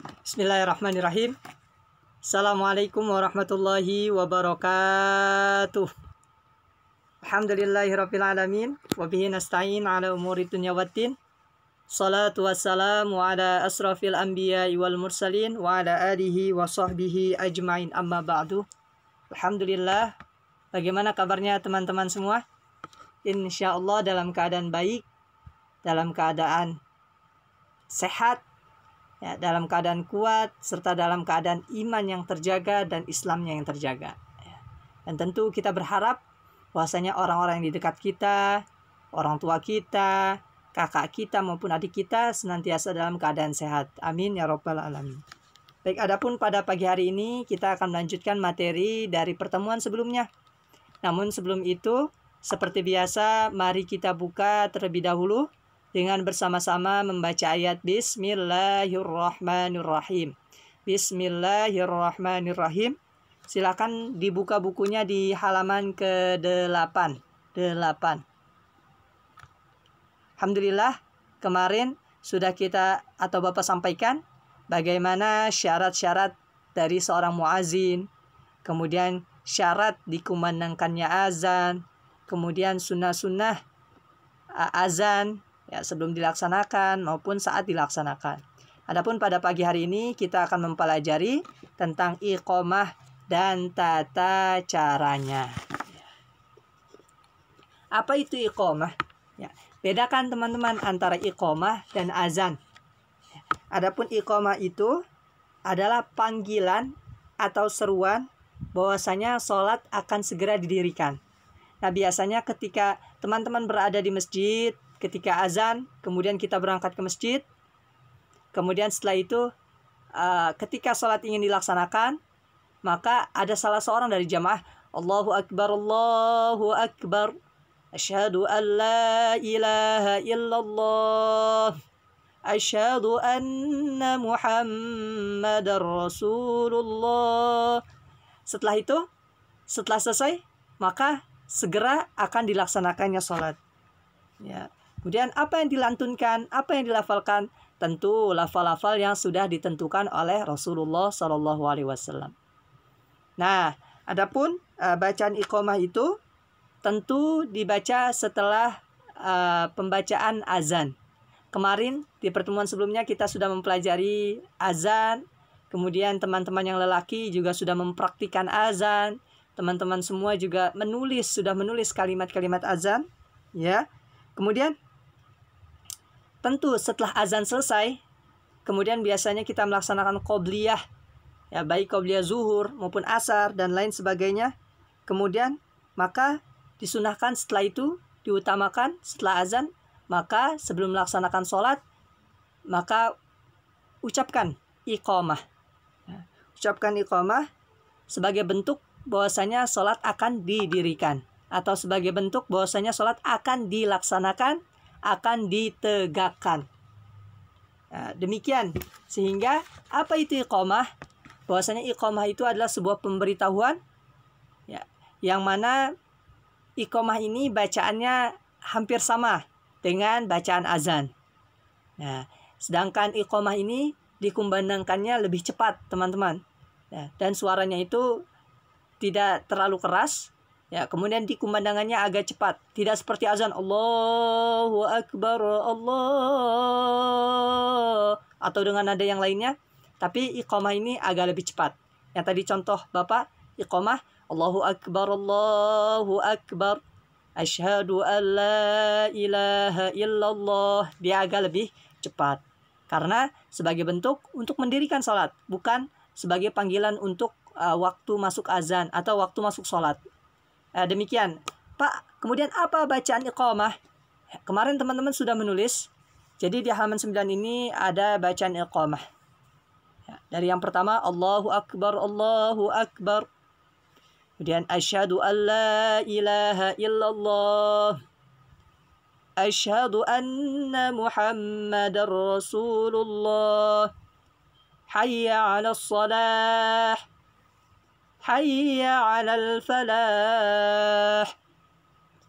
Bismillahirrahmanirrahim. Assalamualaikum warahmatullahi wabarakatuh. Alhamdulillahirabbil alamin wa bihi nasta'in ala umuri dunya waddin. Salatu wassalamu ala asrafil anbiya'i wal mursalin wa ala alihi wa sahbihi ajmain, amma ba'du. Alhamdulillah. Bagaimana kabarnya teman-teman semua? Insyaallah dalam keadaan baik, dalam keadaan sehat, ya, dalam keadaan kuat, serta dalam keadaan iman yang terjaga dan Islamnya yang terjaga. Dan tentu kita berharap bahwasanya orang-orang yang di dekat kita, orang tua kita, kakak kita maupun adik kita senantiasa dalam keadaan sehat. Amin ya rabbal alamin. Baik, adapun pada pagi hari ini kita akan melanjutkan materi dari pertemuan sebelumnya. Namun sebelum itu, seperti biasa, mari kita buka terlebih dahulu dengan bersama-sama membaca ayat Bismillahirrahmanirrahim. Bismillahirrahmanirrahim. Silakan dibuka bukunya di halaman ke-8. Alhamdulillah, kemarin sudah kita atau Bapak sampaikan bagaimana syarat-syarat dari seorang muazin, kemudian syarat dikumandangkannya azan, kemudian sunnah-sunnah azan, ya, sebelum dilaksanakan maupun saat dilaksanakan. Adapun pada pagi hari ini kita akan mempelajari tentang iqamah dan tata caranya. Apa itu iqamah? Ya, bedakan teman-teman antara iqamah dan azan. Adapun iqamah itu adalah panggilan atau seruan bahwasanya sholat akan segera didirikan. Nah, biasanya ketika teman-teman berada di masjid, ketika azan, kemudian kita berangkat ke masjid, kemudian setelah itu ketika sholat ingin dilaksanakan, maka ada salah seorang dari jamaah, Allahu Akbar, Allahu Akbar, asyhadu an la ilaha illallah, asyhadu anna Muhammadar Rasulullah. Setelah itu, setelah selesai, maka segera akan dilaksanakannya sholat. Ya. Kemudian apa yang dilantunkan, apa yang dilafalkan? Tentu lafal-lafal yang sudah ditentukan oleh Rasulullah SAW. Nah, adapun bacaan iqamah itu tentu dibaca setelah pembacaan azan. Kemarin di pertemuan sebelumnya kita sudah mempelajari azan, kemudian teman-teman yang lelaki juga sudah mempraktikkan azan. Teman-teman semua juga sudah menulis kalimat-kalimat azan, ya. Kemudian tentu setelah azan selesai, kemudian biasanya kita melaksanakan qobliyah, ya, baik qobliyah zuhur maupun asar dan lain sebagainya. Kemudian maka disunahkan setelah itu, diutamakan setelah azan, maka sebelum melaksanakan sholat, maka ucapkan iqamah. Ucapkan iqamah sebagai bentuk bahwasanya sholat akan didirikan, atau sebagai bentuk bahwasanya sholat akan dilaksanakan, akan ditegakkan. Nah, demikian. Sehingga apa itu iqamah? Bahwasanya iqamah itu adalah sebuah pemberitahuan, ya, yang mana iqamah ini bacaannya hampir sama dengan bacaan azan. Nah, sedangkan iqamah ini dikumandangkannya lebih cepat, teman-teman. Ya, dan suaranya itu tidak terlalu keras, ya, kemudian dikumandangkannya agak cepat, tidak seperti azan Allahu Akbar Allah atau dengan nada yang lainnya, tapi iqamah ini agak lebih cepat. Yang tadi contoh Bapak, iqamah Allahu Akbar, asyhadu an la ilaha illallah, dia agak lebih cepat karena sebagai bentuk untuk mendirikan salat, bukan sebagai panggilan untuk waktu masuk azan atau waktu masuk sholat. Demikian, Pak. Kemudian apa bacaan iqamah? Kemarin teman-teman sudah menulis. Jadi di halaman 9 ini ada bacaan iqamah. Ya, dari yang pertama Allahu Akbar, Allahu Akbar. Kemudian asyhadu an la ilaha illallah, asyhadu anna Muhammadar Rasulullah, hayya 'alas shalah, hayya 'alal falah,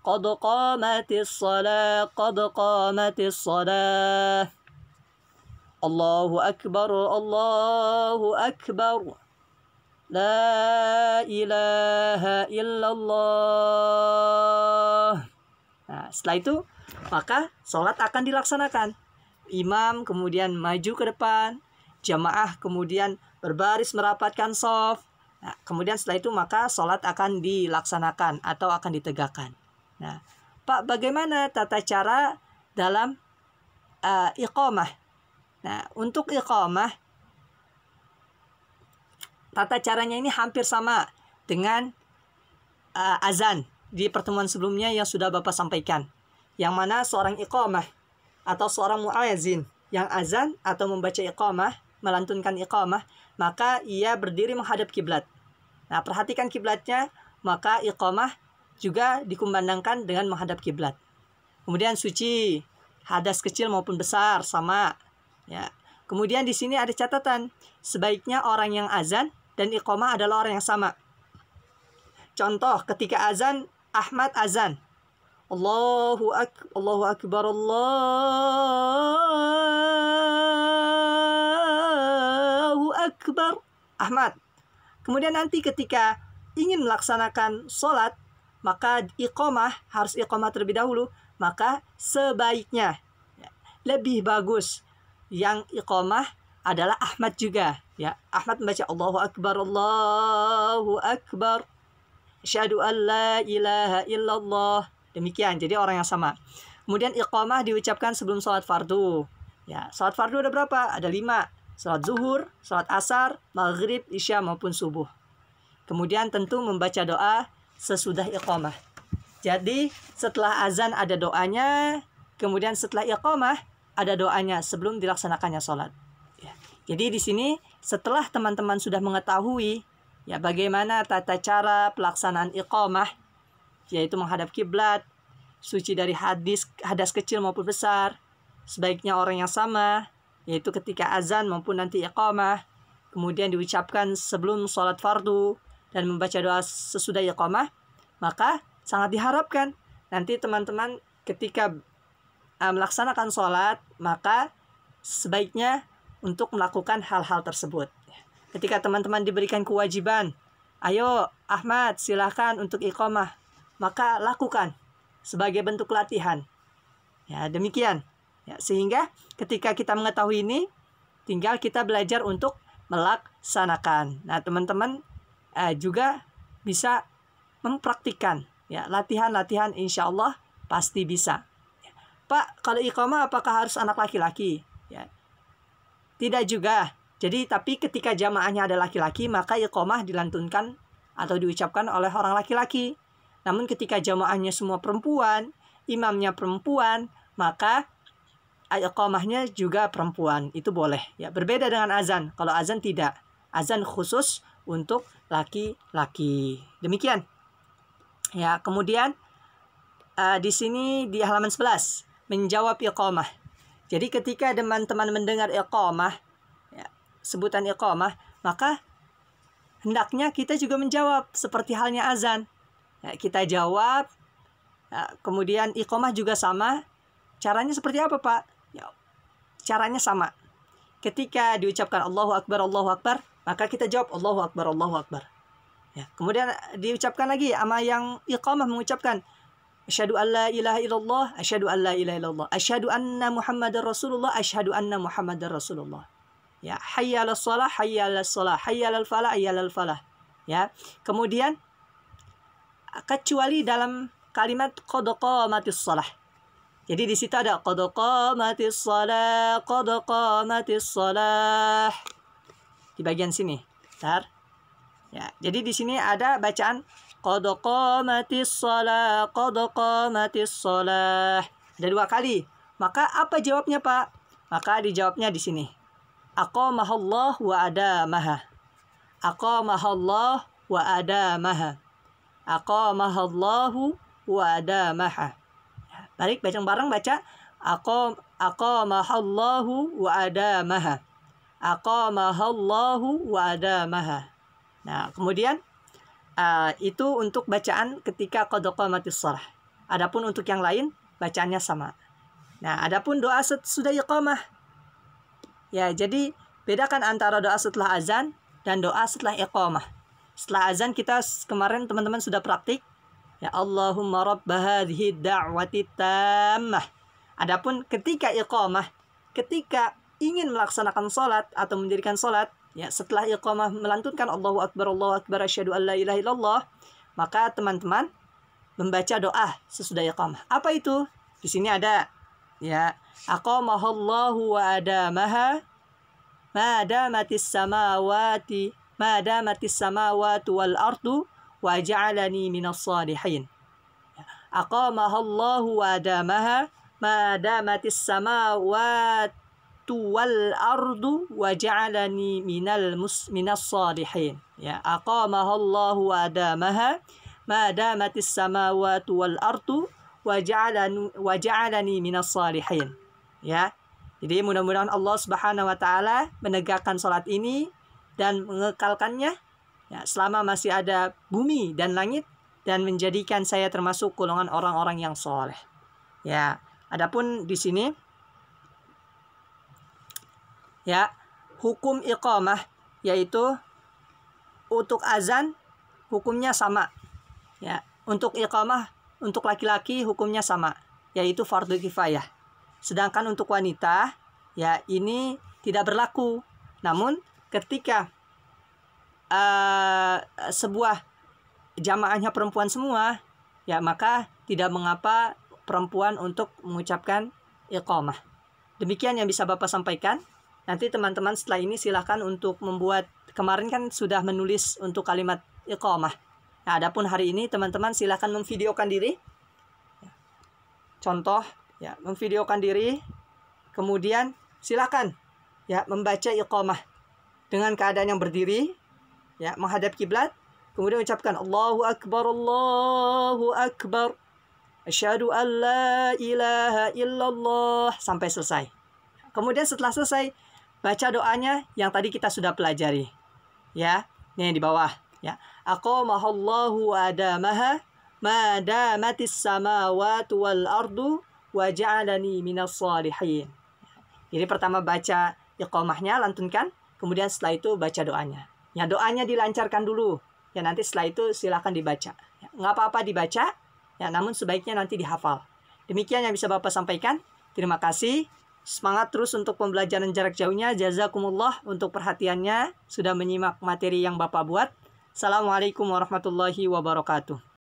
qad qamatis shalah, qad qamatis shalah, Allahu Akbar, Allahu Akbar. La ilaha illallah. Nah, setelah itu maka sholat akan dilaksanakan. Imam kemudian maju ke depan, jamaah kemudian berbaris merapatkan shaf. Nah, kemudian setelah itu maka sholat akan dilaksanakan atau akan ditegakkan. Nah, Pak, bagaimana tata cara dalam iqamah? Nah, untuk iqamah, tata caranya ini hampir sama dengan azan di pertemuan sebelumnya yang sudah Bapak sampaikan. Yang mana seorang iqamah atau seorang muazzin yang azan atau membaca iqamah, melantunkan iqamah, maka ia berdiri menghadap kiblat. Nah, perhatikan kiblatnya, maka iqamah juga dikumandangkan dengan menghadap kiblat. Kemudian suci, hadas kecil maupun besar sama. Ya. Kemudian di sini ada catatan, sebaiknya orang yang azan dan iqamah adalah orang yang sama. Contoh, ketika azan, Ahmad azan. Allahu Akbar, Allahu Akbar. Ahmad. Kemudian nanti ketika ingin melaksanakan sholat, maka iqamah, harus iqamah terlebih dahulu. Maka sebaiknya, lebih bagus yang iqamah adalah Ahmad juga. Ya, Ahmad membaca Allahu Akbar, Allahu Akbar. Asyhadu an la ilaha illallah. Demikian, jadi orang yang sama. Kemudian iqamah diucapkan sebelum sholat fardu. Ya, sholat fardu ada berapa? Ada 5. Sholat zuhur, sholat asar, maghrib, isya maupun subuh. Kemudian tentu membaca doa sesudah iqamah. Jadi setelah azan ada doanya, kemudian setelah iqamah ada doanya sebelum dilaksanakannya sholat. Ya. Jadi di sini setelah teman-teman sudah mengetahui ya bagaimana tata cara pelaksanaan iqamah, yaitu menghadap kiblat, suci dari hadas kecil maupun besar, sebaiknya orang yang sama, yaitu ketika azan maupun nanti iqamah, kemudian diucapkan sebelum sholat fardu dan membaca doa sesudah iqamah, maka sangat diharapkan nanti teman-teman ketika melaksanakan sholat, maka sebaiknya untuk melakukan hal-hal tersebut. Ketika teman-teman diberikan kewajiban, ayo Ahmad silahkan untuk iqamah, maka lakukan sebagai bentuk latihan. Ya, demikian. Ya, sehingga ketika kita mengetahui ini, tinggal kita belajar untuk melaksanakan. Nah, teman-teman juga bisa mempraktikkan. Ya, latihan-latihan insya Allah pasti bisa. Ya. Pak, kalau iqamah apakah harus anak laki-laki? Ya. Tidak juga. Jadi, tapi ketika jamaahnya ada laki-laki, maka iqamah dilantunkan atau diucapkan oleh orang laki-laki. Namun ketika jamaahnya semua perempuan, imamnya perempuan, maka iqamahnya juga perempuan. Itu boleh. Ya, berbeda dengan azan. Kalau azan tidak. Azan khusus untuk laki-laki. Demikian. Ya, kemudian di sini di halaman 11 menjawab iqamah. Jadi ketika teman-teman mendengar iqamah, ya, sebutan iqamah, maka hendaknya kita juga menjawab seperti halnya azan. Ya, kita jawab. Ya, kemudian iqamah juga sama. Caranya seperti apa, Pak? Ya, caranya sama. Ketika diucapkan Allahu Akbar, maka kita jawab Allahu Akbar, Allahu Akbar. Ya, kemudian diucapkan lagi sama yang iqamah mengucapkan asyhadu an la ilaha illallah, asyhadu an la ilaha illallah, asyhadu anna Muhammadar Rasulullah, asyhadu anna Muhammadar Rasulullah. Ya, hayya 'alas shalah, hayya 'alas shalah, hayya 'alal falah, hayya 'alal falah. Ya. Kemudian kecuali dalam kalimat qad qamatis shalah. Jadi di situ ada qad qamatis shalah, qad qamatis shalah. Di bagian sini. Bentar. Ya, jadi di sini ada bacaan qad qamatis shalah, qad qamatis shalah. Ada 2 kali. Maka apa jawabnya, Pak? Maka dijawabnya di sini. Aqamahallah wa adamaha. Aqamahallah wa adamaha. Aqamahallahu wa adamaha. Balik bareng-bareng baca aqamahallahu wa adamaha. Aqamahallahu wa adamaha. Nah, kemudian itu untuk bacaan ketika qad qamatis shalah. Adapun untuk yang lain bacaannya sama. Nah, adapun doa sudah iqamah. Ya, jadi bedakan antara doa setelah azan dan doa setelah iqamah. Setelah azan kita kemarin teman-teman sudah praktik. Ya, Allahumma rabba hadhihi da'wati tammah. Adapun ketika iqamah, ketika ingin melaksanakan salat atau mendirikan salat, ya setelah iqamah melantunkan Allahu Akbar, asyhadu an la ilaha illallah, maka teman-teman membaca doa sesudah iqamah. Apa itu? Di sini ada ya, aqamahallahu wa adamaha ma damatis samawati wal ardu wa ja'alani minas salihin. Aqamahallahu wa adamaha ma damatis samawati wal ardu wa ja'alani minas salihin. Ya, aqamahallahu wa adamaha ma damatis samawati wal ardu wa ja'alani minas salihin. Ya. Jadi mudah-mudahan Allah Subhanahu wa taala menegakkan salat ini dan mengekalkannya ya, selama masih ada bumi dan langit, dan menjadikan saya termasuk golongan orang-orang yang soleh. Ya, adapun di sini ya, hukum iqamah yaitu untuk azan hukumnya sama. Ya, untuk iqamah untuk laki-laki hukumnya sama, yaitu fardu kifayah. Sedangkan untuk wanita ya ini tidak berlaku. Namun ketika sebuah jamaahnya perempuan semua, ya maka tidak mengapa perempuan untuk mengucapkan iqamah. Demikian yang bisa Bapak sampaikan. Nanti teman-teman setelah ini silahkan untuk membuat, kemarin kan sudah menulis untuk kalimat iqamah. Nah, adapun hari ini teman-teman silahkan memvideokan diri. Contoh, ya, memvideokan diri. Kemudian silahkan ya membaca iqamah dengan keadaan yang berdiri, ya, menghadap kiblat. Kemudian ucapkan Allahu Akbar, asyhadu an la ilaha illallah sampai selesai. Kemudian setelah selesai baca doanya yang tadi kita sudah pelajari. Ya, ini di bawah, ya. Aqamahallahu wa adamaha ma damatis samawati wal ardu wa ja'alani minas salihin. Jadi pertama baca iqamahnya, lantunkan, kemudian setelah itu baca doanya. Ya, doanya dilancarkan dulu. Ya, nanti setelah itu silakan dibaca. Ya, nggak apa-apa dibaca, ya, namun sebaiknya nanti dihafal. Demikian yang bisa Bapak sampaikan. Terima kasih. Semangat terus untuk pembelajaran jarak jauhnya. Jazakumullah untuk perhatiannya sudah menyimak materi yang Bapak buat. Assalamualaikum warahmatullahi wabarakatuh.